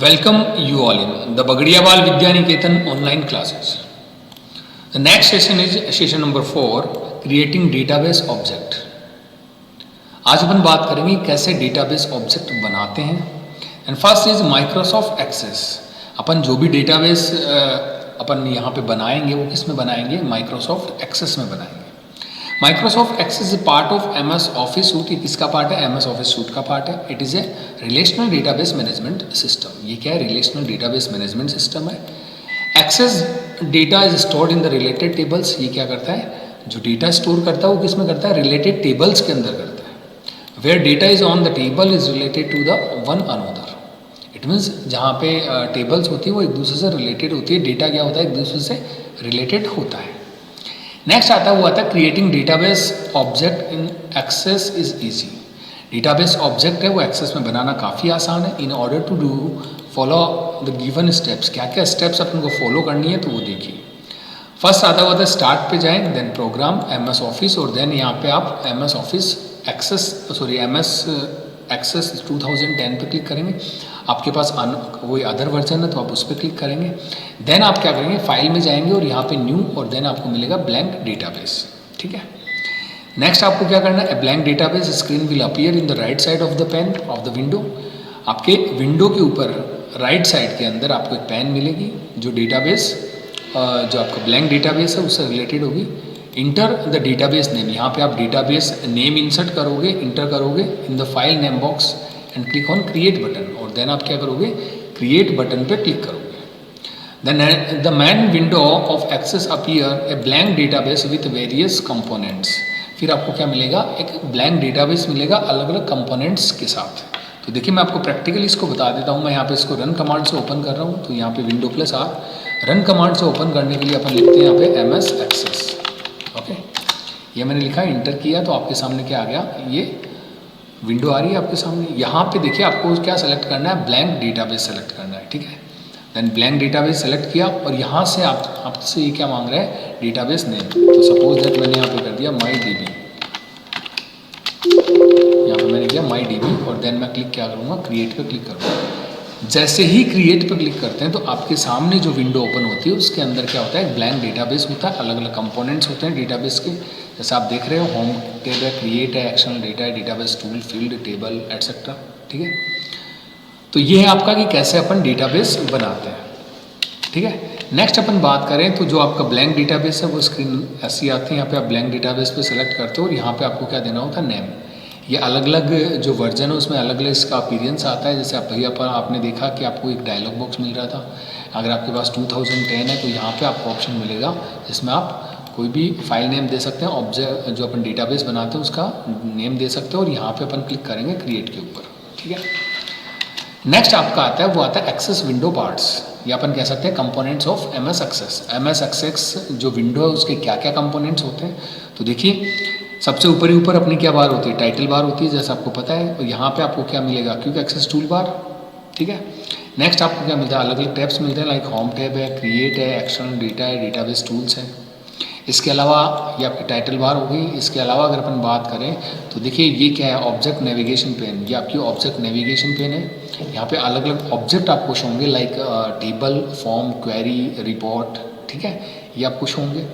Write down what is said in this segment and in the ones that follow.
Welcome you all in the Bagadiawal Vidyaniketan online classes. The next session is session number 4, creating database object. आज अपन बात करेंगे कैसे database object बनाते हैं. And first is Microsoft Access. अपन जो भी डेटाबेस अपन यहाँ पे बनाएंगे वो किस में बनाएंगे, माइक्रोसॉफ्ट एक्सेस में बनाएंगे. Microsoft Access is part of MS Office suite. ये किसका पार्ट है, एमएस ऑफिस सूट का पार्ट है. It is a relational database management system. ये क्या है, रिलेशनल डेटाबेस मैनेजमेंट सिस्टम है. Access data is stored in the related tables. ये क्या करता है, जो डेटा स्टोर करता है वो किस में करता है, रिलेटेड टेबल्स के अंदर करता है. Where data is on the table is related to the one another. It means जहाँ पे टेबल्स होती है वो एक दूसरे से रिलेटेड होती है. डेटा क्या होता है, एक दूसरे से रिलेटेड होता है. नेक्स्ट आता है वो आता है creating database object in Access is easy. Database object है वो एक्सेस में बनाना काफ़ी आसान है. In order to do follow the given steps. क्या क्या स्टेप्स अपन को फॉलो करनी है तो वो देखिए. फर्स्ट आता हुआ था स्टार्ट पे जाएं, देन प्रोग्राम एमएस ऑफिस, और देन यहाँ पे आप MS Office Access MS Access 2010 पे क्लिक करेंगे. आपके पास कोई अदर वर्जन है तो आप उस पर क्लिक करेंगे. देन आप क्या करेंगे, फाइल में जाएंगे और यहाँ पे न्यू, और देन आपको मिलेगा ब्लैंक डेटाबेस. ठीक है. नेक्स्ट आपको क्या करना है, blank database screen will appear in the right side of the pain of the window. आपके विंडो के ऊपर राइट साइड के अंदर आपको एक पेन मिलेगी जो डेटाबेस जो आपका ब्लैंक डेटाबेस है उससे रिलेटेड होगी. Enter the database name. यहाँ पे आप डेटाबेस नेम इंसर्ट करोगे, इंटर करोगे in the file name box and click on create button, और देन आप क्या करोगे, क्रिएट बटन पे क्लिक करोगे. Then the main window of Access appear a blank database with various components. फिर आपको क्या मिलेगा, एक ब्लैंक डेटाबेस मिलेगा अलग अलग कंपोनेंट्स के साथ. तो देखिए मैं आपको प्रैक्टिकली इसको बता देता हूँ. मैं यहाँ पे इसको रन कमांड से ओपन कर रहा हूँ. तो यहाँ पे window plus R, run command से ओपन करने के लिए अपन लिखते हैं यहाँ पे एमएस एक्सेस. ओके, ये मैंने लिखा, इंटर किया तो आपके सामने क्या आ गया, ये विंडो आ रही है आपके सामने. यहाँ पे देखिए आपको क्या सेलेक्ट करना है, ब्लैंक डेटाबेस सेलेक्ट करना है. ठीक है. देन ब्लैंक डेटाबेस सेलेक्ट किया और यहाँ से आपसे ये क्या मांग रहा है, डेटाबेस नेम. तो सपोज दैट मैंने यहाँ पे कर दिया माई डीबी. यहाँ पे मैंने किया माई डीबी और देन मैं क्लिक क्या करूँगा, क्रिएट पे क्लिक करूँगा. जैसे ही क्रिएट पे क्लिक करते हैं तो आपके सामने जो विंडो ओपन होती है उसके अंदर क्या होता है, ब्लैंक डेटाबेस होता है. अलग अलग कंपोनेंट्स होते हैं डेटाबेस के. जैसे आप देख रहे हो, होम टेब है, क्रिएट है, एक्शनल डेटा है, database tool, field, table etcetera. ठीक है. तो ये है आपका कि कैसे अपन डेटाबेस बनाते हैं. ठीक है. नेक्स्ट अपन बात करें तो जो आपका ब्लैंक डेटाबेस है वो स्क्रीन ऐसी आती है. यहाँ पे आप ब्लैंक डेटाबेस पे सेलेक्ट करते हो और यहाँ पे आपको क्या देना होता है, नेम. ये अलग अलग जो वर्जन है उसमें अलग अलग इसका अपीयरेंस आता है. जैसे आपने देखा कि आपको एक डायलॉग बॉक्स मिल रहा था. अगर आपके पास 2010 है तो यहाँ पे आपको ऑप्शन मिलेगा जिसमें आप कोई भी फाइल नेम दे सकते हैं. ऑब्जेक्ट जो अपन डेटाबेस बनाते हैं उसका नेम दे सकते हैं और यहाँ पे अपन क्लिक करेंगे क्रिएट के ऊपर. ठीक है. नेक्स्ट आपका आता है वो आता है एक्सेस विंडो पार्ट्स, या अपन कह सकते हैं components of MS Access. MS Access जो विंडो है उसके क्या क्या कंपोनेंट्स होते हैं. तो देखिए सबसे ऊपर ही ऊपर अपनी क्या बार होती है, टाइटल बार होती है जैसा आपको पता है. और यहाँ पे आपको क्या मिलेगा, क्विक एक्सेस टूल बार. ठीक है. नेक्स्ट आपको क्या मिलता है, अलग अलग टैब्स मिलते हैं, लाइक होम टैब है, क्रिएट है, एक्शनल डेटा है, डेटाबेस टूल्स है. इसके अलावा ये आपकी टाइटल बार हो गई. इसके अलावा अगर अपन बात करें तो देखिए ये क्या है, ऑब्जेक्ट नेविगेशन पेन. ये आपकी ऑब्जेक्ट नेविगेशन पेन है. यहाँ पे अलग अलग ऑब्जेक्ट आपको शो होंगे, like table, form, query, report. ठीक है. ये आपको शो होंगे.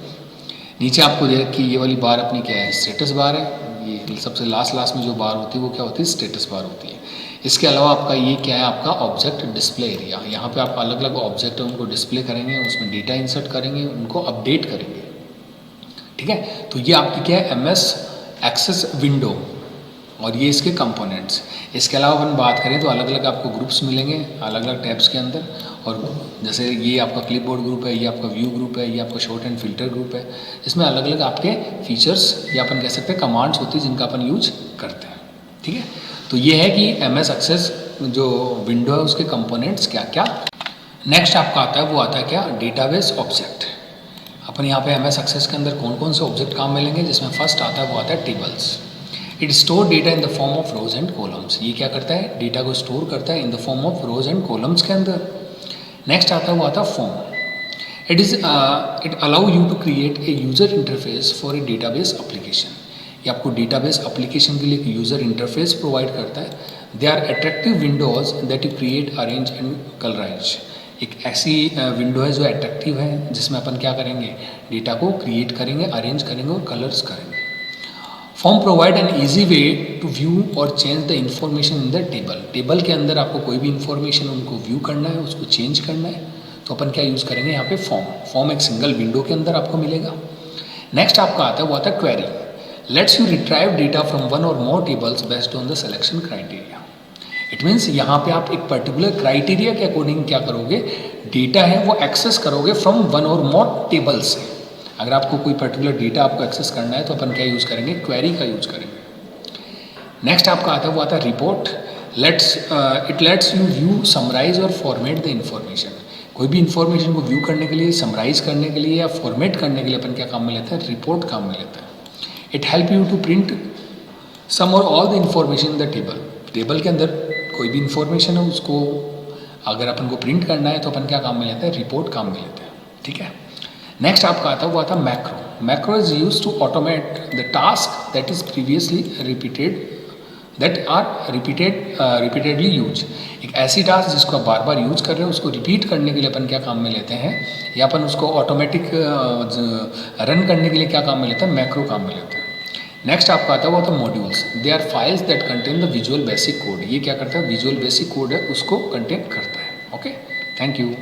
नीचे आपको दे रखी ये वाली बार अपनी क्या है, स्टेटस बार है. ये सबसे लास्ट में जो बार होती है वो क्या होती है, स्टेटस बार होती है. इसके अलावा आपका ये क्या है, आपका ऑब्जेक्ट डिस्प्ले एरिया. यहाँ पे आप अलग अलग ऑब्जेक्ट है उनको डिस्प्ले करेंगे, उसमें डेटा इंसर्ट करेंगे, उनको अपडेट करेंगे. ठीक है. तो ये आपकी क्या है, एमएस एक्सेस विंडो, और ये इसके कंपोनेंट्स. इसके अलावा अपन बात करें तो अलग अलग आपको ग्रुप्स मिलेंगे अलग अलग टैब्स के अंदर. और जैसे ये आपका क्लिपबोर्ड ग्रुप है, ये आपका व्यू ग्रुप है, ये आपका शॉर्ट एंड फिल्टर ग्रुप है. इसमें अलग अलग आपके फीचर्स या अपन कह सकते हैं कमांड्स होती है जिनका अपन यूज करते हैं. ठीक है. तो ये है कि एमएस एक्सेस जो विंडो है उसके कंपोनेंट्स क्या क्या. नेक्स्ट आपका आता है वो आता है क्या, डेटाबेस ऑब्जेक्ट. अपन यहाँ पे एमएस एक्सेस के अंदर कौन कौन से ऑब्जेक्ट काम मिलेंगे, जिसमें फर्स्ट आता है वो आता है tables. It store data in the form of rows and columns. ये क्या करता है, डेटा को स्टोर करता है in the form of rows and columns के अंदर. नेक्स्ट आता है वो आता है form. It allow you to create a user interface for a database application. ये आपको डेटाबेस एप्लीकेशन के लिए एक यूजर इंटरफेस प्रोवाइड करता है. They are attractive windows that you create, arrange and colourise. एक ऐसी विंडो है जो अट्रैक्टिव है, जिसमें अपन क्या करेंगे, डेटा को क्रिएट करेंगे, अरेंज करेंगे और कलर्स करेंगे। Form provide an easy way to view or change the information in the table. Table के अंदर आपको कोई भी इंफॉर्मेशन उनको व्यू करना है, उसको चेंज करना है, तो अपन क्या यूज़ करेंगे यहाँ पे, फॉर्म। फॉर्म एक सिंगल विंडो के अंदर आपको मिलेगा। नेक्स्ट आपका आता है वो आता है query. Lets you retrieve data from one or more tables based on the selection criteria. It means यहाँ पे आप एक पर्टिकुलर क्राइटेरिया के अकॉर्डिंग क्या करोगे, डेटा है वो एक्सेस करोगे from one or more table से। अगर आपको कोई पर्टिकुलर डेटा आपको एक्सेस करना है तो अपन क्या यूज़ करेंगे, क्वेरी का यूज़ करेंगे। नेक्स्ट आपका आता है वो आता है report. It lets you view, summarise और फॉर्मेट द इंफॉर्मेशन। कोई भी इंफॉर्मेशन को व्यू करने के लिए, समराइज करने के लिए या फॉर्मेट करने के लिए अपन क्या काम में लेते हैं, रिपोर्ट काम में लेते हैं। It help you to print some or all the information in the table. Table के अंदर कोई भी इंफॉर्मेशन है उसको अगर अपन को प्रिंट करना है तो अपन क्या काम में लेते हैं, रिपोर्ट काम में लेते हैं। ठीक है। नेक्स्ट आपका आता है वो आता है macro. Macro is use to automate the task that is previously repeated, that are repeatedly use. एक ऐसी टास्क जिसको आप बार बार यूज कर रहे हो, उसको रिपीट करने के लिए अपन क्या काम में लेते हैं, या अपन उसको ऑटोमेटिक रन करने के लिए क्या काम में लेते हैं, मैक्रो काम में लेते हैं। नेक्स्ट आपका आता है वो आता है modules. They are files that contain the Visual Basic code. ये क्या करता है, विजुअल बेसिक कोड है उसको कंटेन करता है। Okay, thank you.